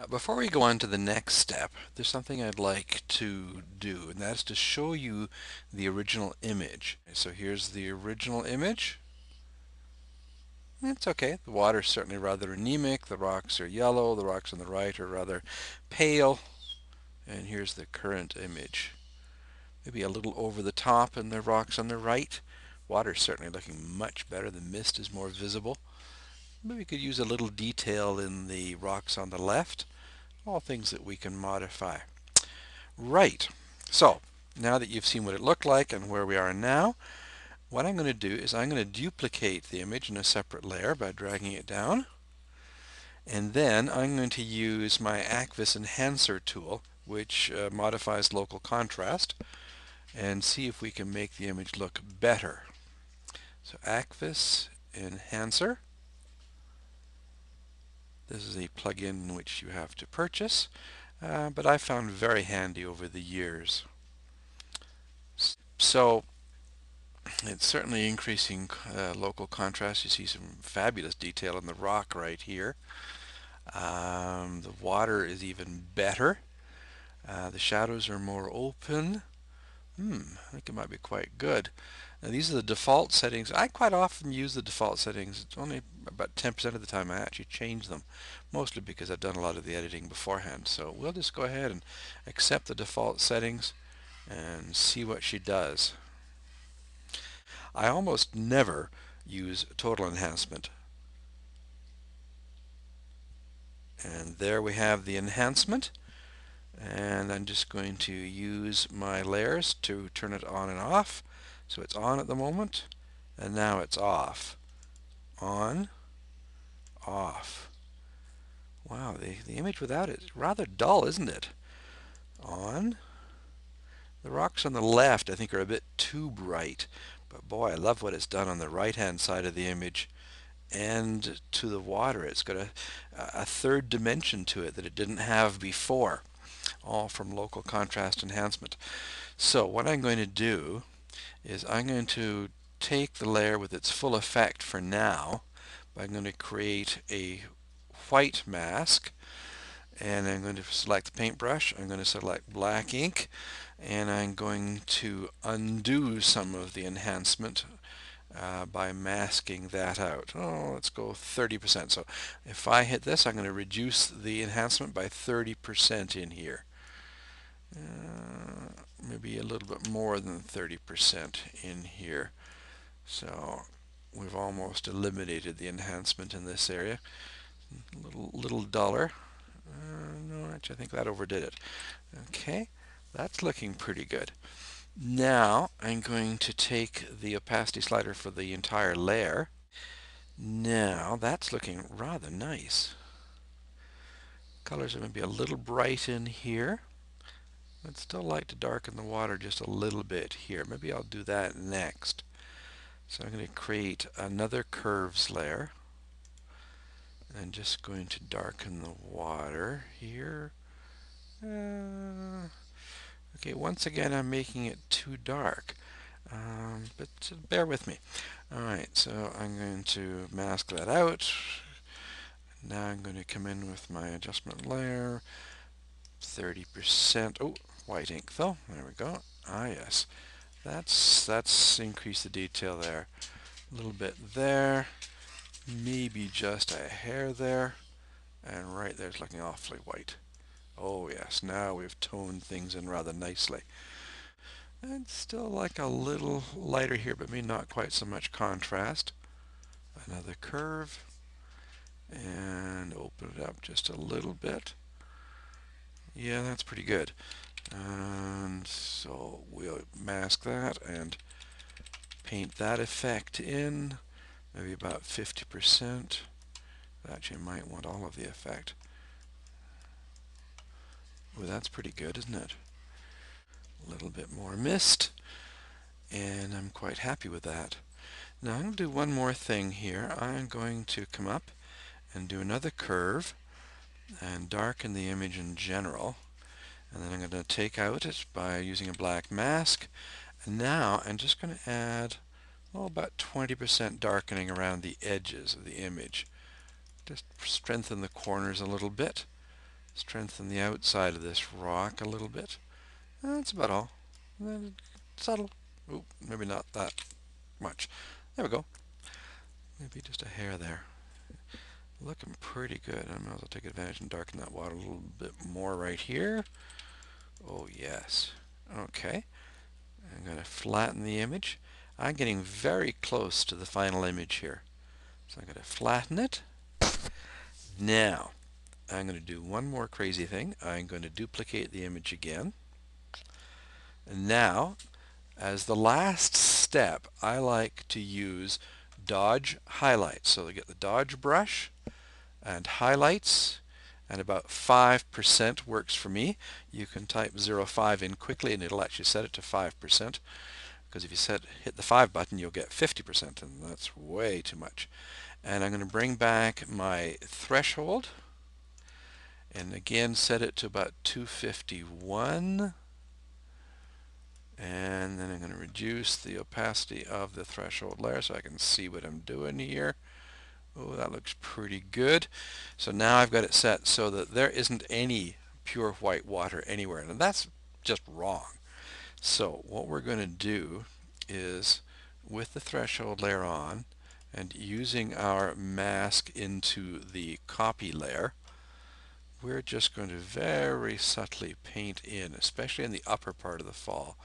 Before we go on to the next step, there's something I'd like to do, and that's to show you the original image. So here's the original image. It's okay. The water's certainly rather anemic. The rocks are yellow. The rocks on the right are rather pale. And here's the current image. Maybe a little over the top in the rocks on the right. Water's certainly looking much better. The mist is more visible. Maybe we could use a little detail in the rocks on the left. All things that we can modify. Right. So now that you've seen what it looked like and where we are now, what I'm going to do is I'm going to duplicate the image in a separate layer by dragging it down. And then I'm going to use my Akvis Enhancer tool, which modifies local contrast, and see if we can make the image look better. So Akvis Enhancer. This is a plugin which you have to purchase, but I found very handy over the years. So it's certainly increasing local contrast. You see some fabulous detail in the rock right here. The water is even better. The shadows are more open. I think it might be quite good. Now these are the default settings. I quite often use the default settings. It's only about 10% of the time I actually change them, mostly because I've done a lot of the editing beforehand. So we'll just go ahead and accept the default settings and see what she does. I almost never use total enhancement. And there we have the enhancement. And I'm just going to use my layers to turn it on and off. So it's on at the moment, and now it's off. On, off. Wow, the image without it is rather dull, isn't it? On. The rocks on the left I think are a bit too bright, but boy, I love what it's done on the right-hand side of the image and to the water. It's got a third dimension to it that it didn't have before, all from local contrast enhancement. So what I'm going to do is I'm going to take the layer with its full effect for now. I'm going to create a white mask, and I'm going to select the paintbrush. I'm going to select black ink, and I'm going to undo some of the enhancement by masking that out. Oh, let's go 30%. So if I hit this, I'm going to reduce the enhancement by 30% in here. Maybe a little bit more than 30% in here. So we've almost eliminated the enhancement in this area. Little duller. No, actually I think that overdid it. Okay, that's looking pretty good. Now I'm going to take the opacity slider for the entire layer. Now that's looking rather nice. Colors are maybe a little bright in here. I'd still like to darken the water just a little bit here. Maybe I'll do that next. So I'm going to create another curves layer. And I'm just going to darken the water here. Okay, once again I'm making it too dark. But bear with me. Alright, so I'm going to mask that out. Now I'm going to come in with my adjustment layer. 30%. Oh, white ink though. There we go. Ah, yes. That's increased the detail there. A little bit there. Maybe just a hair there. And right there it's looking awfully white. Oh yes, now we've toned things in rather nicely. And still like a little lighter here, but maybe not quite so much contrast. Another curve. And open it up just a little bit. Yeah, that's pretty good. And so we'll mask that and paint that effect in, maybe about 50%. Actually, you might want all of the effect. Well, that's pretty good, isn't it? A little bit more mist, and I'm quite happy with that. Now I'm going to do one more thing here. I'm going to come up and do another curve and darken the image in general. And then I'm going to take out it by using a black mask. And now I'm just going to add about 20% darkening around the edges of the image. Just strengthen the corners a little bit. Strengthen the outside of this rock a little bit. That's about all. Subtle. Oop, maybe not that much. There we go. Maybe just a hair there. Looking pretty good. I might as well take advantage and darken that water a little bit more right here. Oh yes. Okay. I'm going to flatten the image. I'm getting very close to the final image here. So I'm going to flatten it. Now, I'm going to do one more crazy thing. I'm going to duplicate the image again. And now, as the last step, I like to use dodge highlights. So I get the dodge brush and highlights, and about 5% works for me. You can type 0.5 in quickly and it'll actually set it to 5%, because if you hit the 5 button you'll get 50%, and that's way too much. And I'm going to bring back my threshold and again set it to about 251, and then I'm going to reduce the opacity of the threshold layer so I can see what I'm doing here. Oh, that looks pretty good. So now I've got it set so that there isn't any pure white water anywhere, and that's just wrong. So what we're going to do is, with the threshold layer on and using our mask into the copy layer, we're just going to very subtly paint in, especially in the upper part of the fall.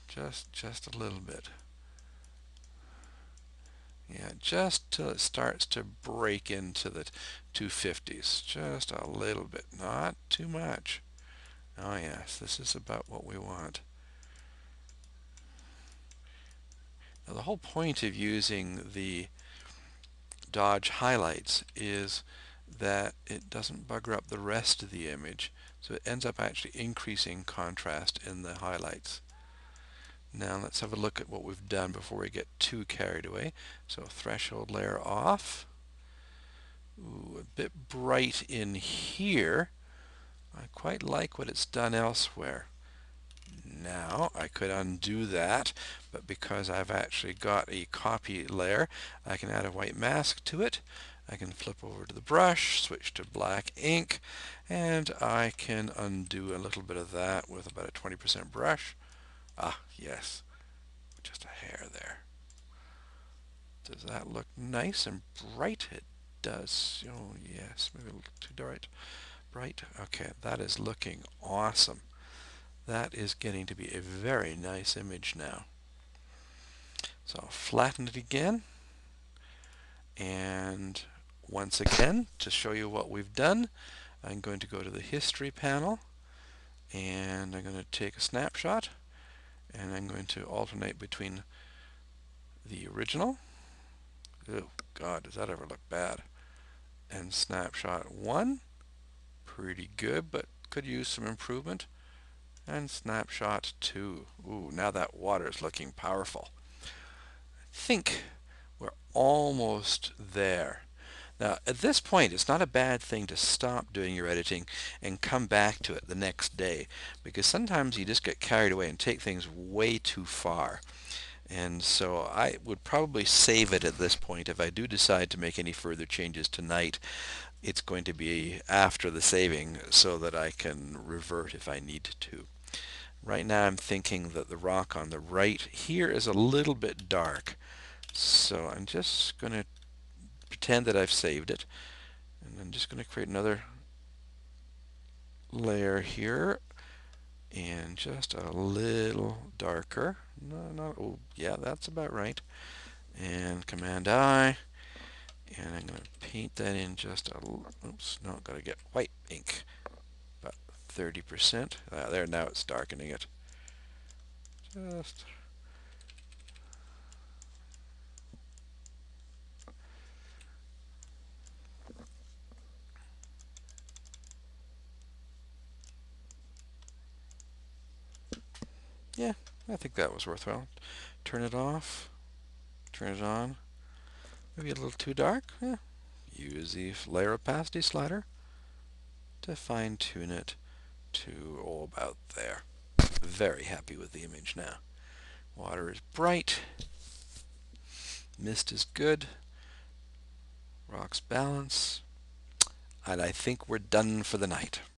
Just a little bit. Yeah, just till it starts to break into the 250s. Just a little bit, not too much. Oh yes, this is about what we want. Now the whole point of using the dodge highlights is that it doesn't bugger up the rest of the image, so it ends up actually increasing contrast in the highlights. Now let's have a look at what we've done before we get too carried away. So threshold layer off. Ooh, a bit bright in here. I quite like what it's done elsewhere. Now I could undo that, but because I've actually got a copy layer, I can add a white mask to it. I can flip over to the brush, switch to black ink, and I can undo a little bit of that with about a 20% brush. Ah, yes, just a hair there. Does that look nice and bright? It does. Oh yes, maybe a little too bright. Okay, that is looking awesome. That is getting to be a very nice image now. So I'll flatten it again, and once again, to show you what we've done, I'm going to go to the history panel, and I'm going to take a snapshot, and I'm going to alternate between the original, oh god, does that ever look bad, and snapshot 1, pretty good, but could use some improvement, and snapshot 2. Ooh, now that water is looking powerful. I think we're almost there. Now, at this point, it's not a bad thing to stop doing your editing and come back to it the next day, because sometimes you just get carried away and take things way too far. And so I would probably save it at this point. If I do decide to make any further changes tonight, it's going to be after the saving so that I can revert if I need to. Right now I'm thinking that the rock on the right here is a little bit dark. So I'm just going to pretend that I've saved it. And I'm just going to create another layer here, and just a little darker. No, oh, yeah, that's about right. And Command I, and I'm going to paint that in just a little. Oops, no, got to get white ink. About 30%. There, now it's darkening it. Just. Yeah, I think that was worthwhile. Turn it off. Turn it on. Maybe a little too dark. Yeah. Use the layer opacity slider to fine tune it to about there. Very happy with the image now. Water is bright. Mist is good. Rocks balance. and I think we're done for the night.